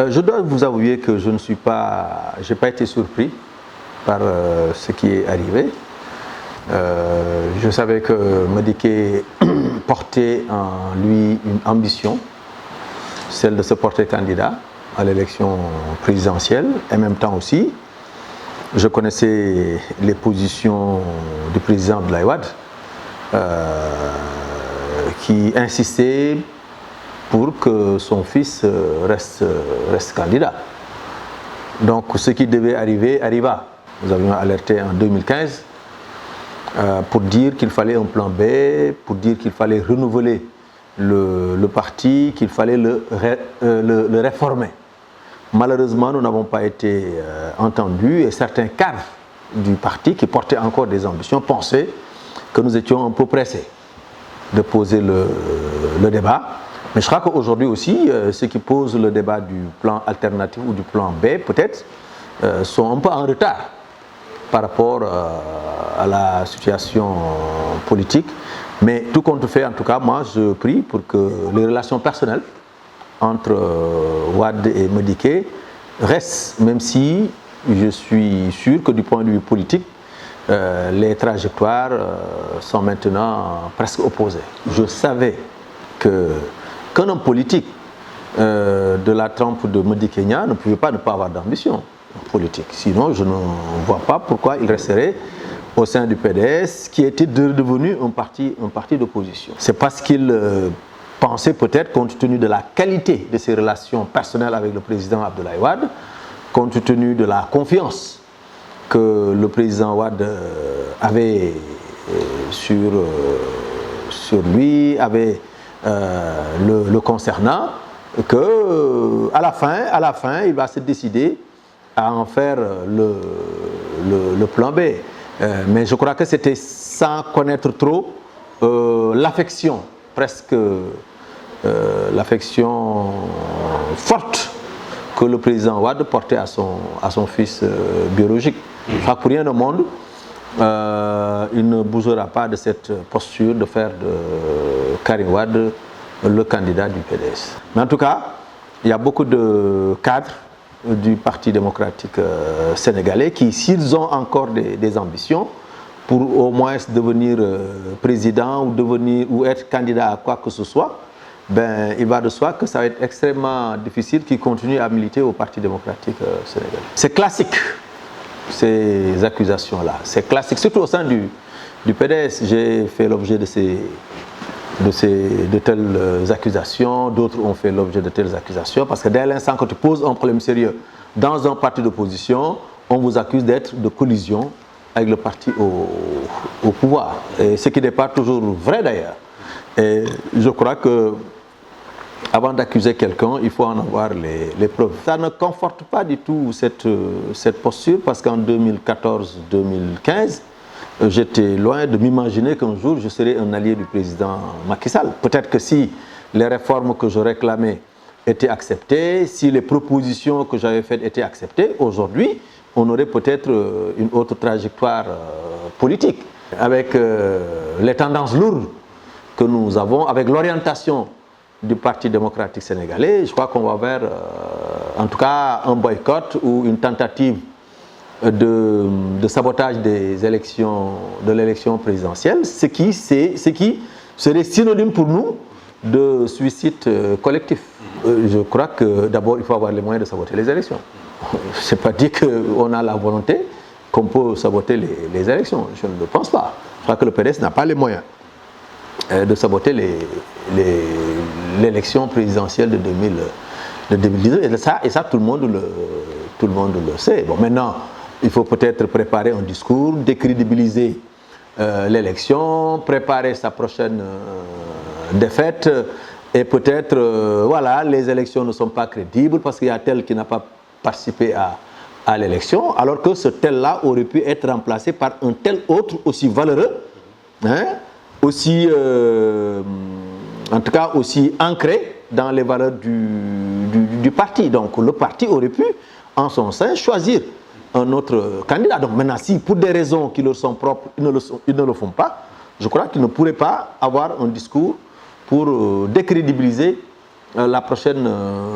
Je dois vous avouer que je n'ai pas été surpris par ce qui est arrivé. Je savais que Madické portait en lui une ambition, celle de se porter candidat à l'élection présidentielle. Et en même temps aussi, je connaissais les positions du président Abdoulaye Wade qui insistait pour que son fils reste candidat. Donc ce qui devait arriver arriva. Nous avions alerté en 2015 pour dire qu'il fallait un plan B, pour dire qu'il fallait renouveler le parti, qu'il fallait le réformer. Malheureusement, nous n'avons pas été entendus et certains cadres du parti qui portaient encore des ambitions pensaient que nous étions un peu pressés de poser le débat. Mais je crois qu'aujourd'hui aussi, ceux qui posent le débat du plan alternatif ou du plan B, peut-être, sont un peu en retard par rapport à la situation politique. Mais tout compte fait, en tout cas, moi, je prie pour que les relations personnelles entre Wade et Madické restent, même si je suis sûr que du point de vue politique, les trajectoires sont maintenant presque opposées. Je savais qu'un homme politique de la trempe de Madické Niang ne pouvait pas ne pas avoir d'ambition politique. Sinon, je ne vois pas pourquoi il resterait au sein du PDS, qui était devenu un parti d'opposition. C'est parce qu'il pensait peut-être, compte tenu de la qualité de ses relations personnelles avec le président Abdoulaye Wade, compte tenu de la confiance que le président Wade avait sur lui, avait le concernant, que à la fin, il va se décider à en faire le plan B. Mais je crois que c'était sans connaître trop l'affection, presque l'affection forte que le président Wade portait à son fils biologique. Je crois que pour rien au monde, il ne bougera pas de cette posture de faire de Karim Wade le candidat du PDS. Mais en tout cas, il y a beaucoup de cadres du Parti démocratique sénégalais qui, s'ils ont encore des ambitions pour au moins devenir président ou être candidat à quoi que ce soit, ben, il va de soi que ça va être extrêmement difficile qu'ils continuent à militer au Parti démocratique sénégalais. C'est classique, ces accusations-là. C'est classique, surtout au sein du PDS. J'ai fait l'objet de telles accusations, d'autres ont fait l'objet de telles accusations, parce que dès l'instant que tu poses un problème sérieux dans un parti d'opposition, on vous accuse d'être de collision avec le parti au pouvoir. Et ce qui n'est pas toujours vrai d'ailleurs. Et je crois que avant d'accuser quelqu'un, il faut en avoir les preuves. Ça ne conforte pas du tout cette posture, parce qu'en 2014-2015, j'étais loin de m'imaginer qu'un jour je serais un allié du président Macky Sall. Peut-être que si les réformes que je réclamais étaient acceptées, si les propositions que j'avais faites étaient acceptées, aujourd'hui, on aurait peut-être une autre trajectoire politique. Avec les tendances lourdes que nous avons, avec l'orientation du Parti démocratique sénégalais, je crois qu'on va vers, en tout cas, un boycott ou une tentative de sabotage de l'élection présidentielle, ce qui serait synonyme pour nous de suicide collectif. Je crois que d'abord il faut avoir les moyens de saboter les élections. Je n'ai pas dit qu'on a la volonté qu'on peut saboter les élections, je ne le pense pas. Je crois que le PDS n'a pas les moyens de saboter l'élection présidentielle de 2019, et ça tout le monde le sait. Bon, maintenant, il faut peut-être préparer un discours, décrédibiliser l'élection, préparer sa prochaine défaite, et peut-être, voilà, les élections ne sont pas crédibles parce qu'il y a tel qui n'a pas participé à l'élection, alors que ce tel-là aurait pu être remplacé par un tel autre aussi valeureux, hein, aussi, en tout cas aussi ancré dans les valeurs du parti. Donc le parti aurait pu, en son sein, choisir un autre candidat. Donc maintenant, si pour des raisons qui leur sont propres, ils ne le font pas, je crois qu'ils ne pourraient pas avoir un discours pour décrédibiliser la prochaine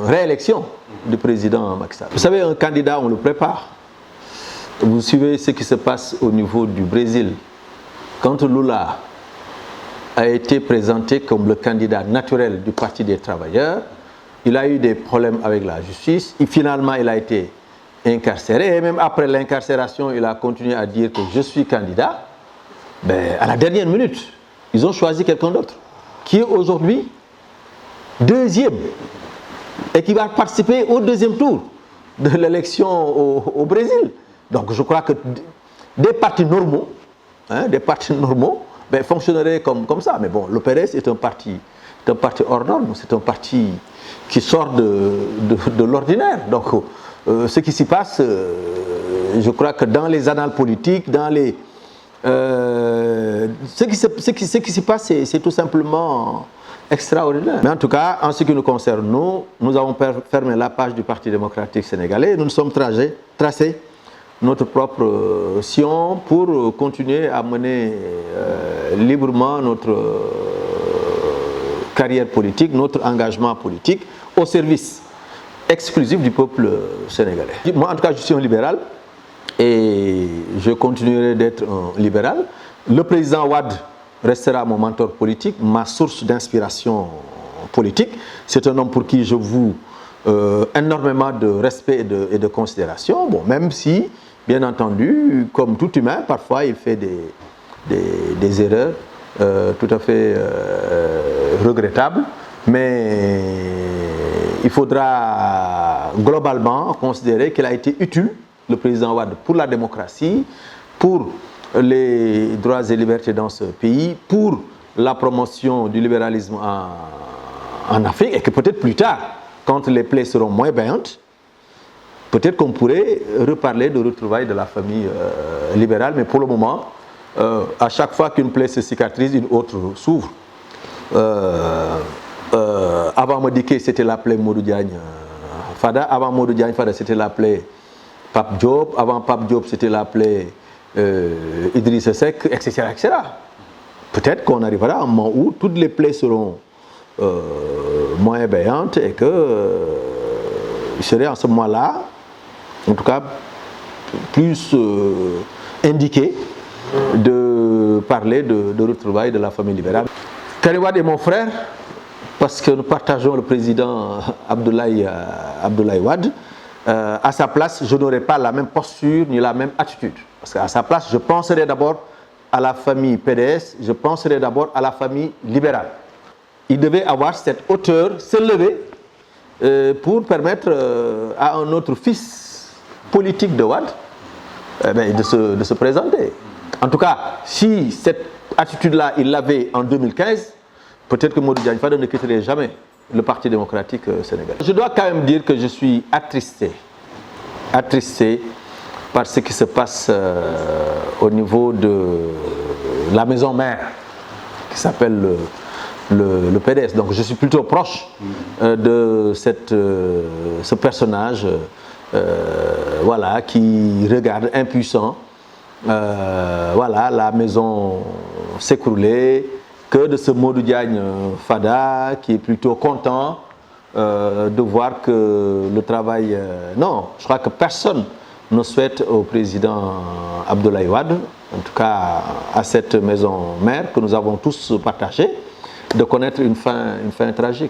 réélection du président Macky Sall. Vous savez, un candidat, on le prépare. Vous suivez ce qui se passe au niveau du Brésil. Quand Lula a été présenté comme le candidat naturel du Parti des travailleurs, il a eu des problèmes avec la justice. Et finalement, il a été incarcéré. Et même après l'incarcération, il a continué à dire que je suis candidat. Ben, à la dernière minute, ils ont choisi quelqu'un d'autre, qui est aujourd'hui deuxième et qui va participer au deuxième tour de l'élection au Brésil. Donc je crois que des partis normaux, ben, fonctionneraient comme ça. Mais bon, le PDS est un parti hors norme, c'est un parti qui sort de l'ordinaire. Donc ce qui s'y passe, je crois que dans les annales politiques, dans les... ce qui s'y passe, c'est tout simplement extraordinaire. Mais en tout cas, en ce qui nous concerne, nous avons fermé la page du Parti démocratique sénégalais. Nous nous sommes tracés notre propre sillon pour continuer à mener librement notre carrière politique, notre engagement politique au service exclusif du peuple sénégalais. Moi, en tout cas, je suis un libéral et je continuerai d'être un libéral. Le président Wade restera mon mentor politique, ma source d'inspiration politique. C'est un homme pour qui je voue énormément de respect et de considération. Bon, même si, bien entendu, comme tout humain, parfois il fait des erreurs tout à fait regrettables, mais il faudra globalement considérer qu'il a été utile, le président Wade, pour la démocratie, pour les droits et libertés dans ce pays, pour la promotion du libéralisme en Afrique, et que peut-être plus tard, quand les plaies seront moins béantes, peut-être qu'on pourrait reparler de retrouvailles de la famille libérale, mais pour le moment, à chaque fois qu'une plaie se cicatrise, une autre s'ouvre. Avant Modiké, c'était la plaie Modou Diagne Fada. Avant Modou Diagne Fada, c'était la plaie Pape Diop. Avant Pape Diop, c'était la plaie Idriss Seck, etc., etc. Peut-être qu'on arrivera à un moment où toutes les plaies seront moins béantes et que il serait en ce moment-là, en tout cas, plus indiqué de parler de retrouvailles de la famille libérale. Karim Wade est mon frère parce que nous partageons le président Abdoulaye Wade. À sa place, je n'aurais pas la même posture ni la même attitude. Parce qu'à sa place, je penserais d'abord à la famille PDS, je penserais d'abord à la famille libérale. Il devait avoir cette hauteur, se lever pour permettre à un autre fils politique de Wade de se présenter. En tout cas, si cette attitude-là, il l'avait en 2015, peut-être que Modou Diagne Fada ne quitterait jamais le Parti démocratique sénégalais. Je dois quand même dire que je suis attristé par ce qui se passe au niveau de la maison mère, qui s'appelle le PDS. Donc je suis plutôt proche de ce personnage voilà, qui regarde impuissant la maison s'écrouler, que de ce Modou Diagne Fada qui est plutôt content de voir que le travail... non, je crois que personne ne souhaite au président Abdoulaye Wade, en tout cas à cette maison mère que nous avons tous partagée, de connaître une fin tragique.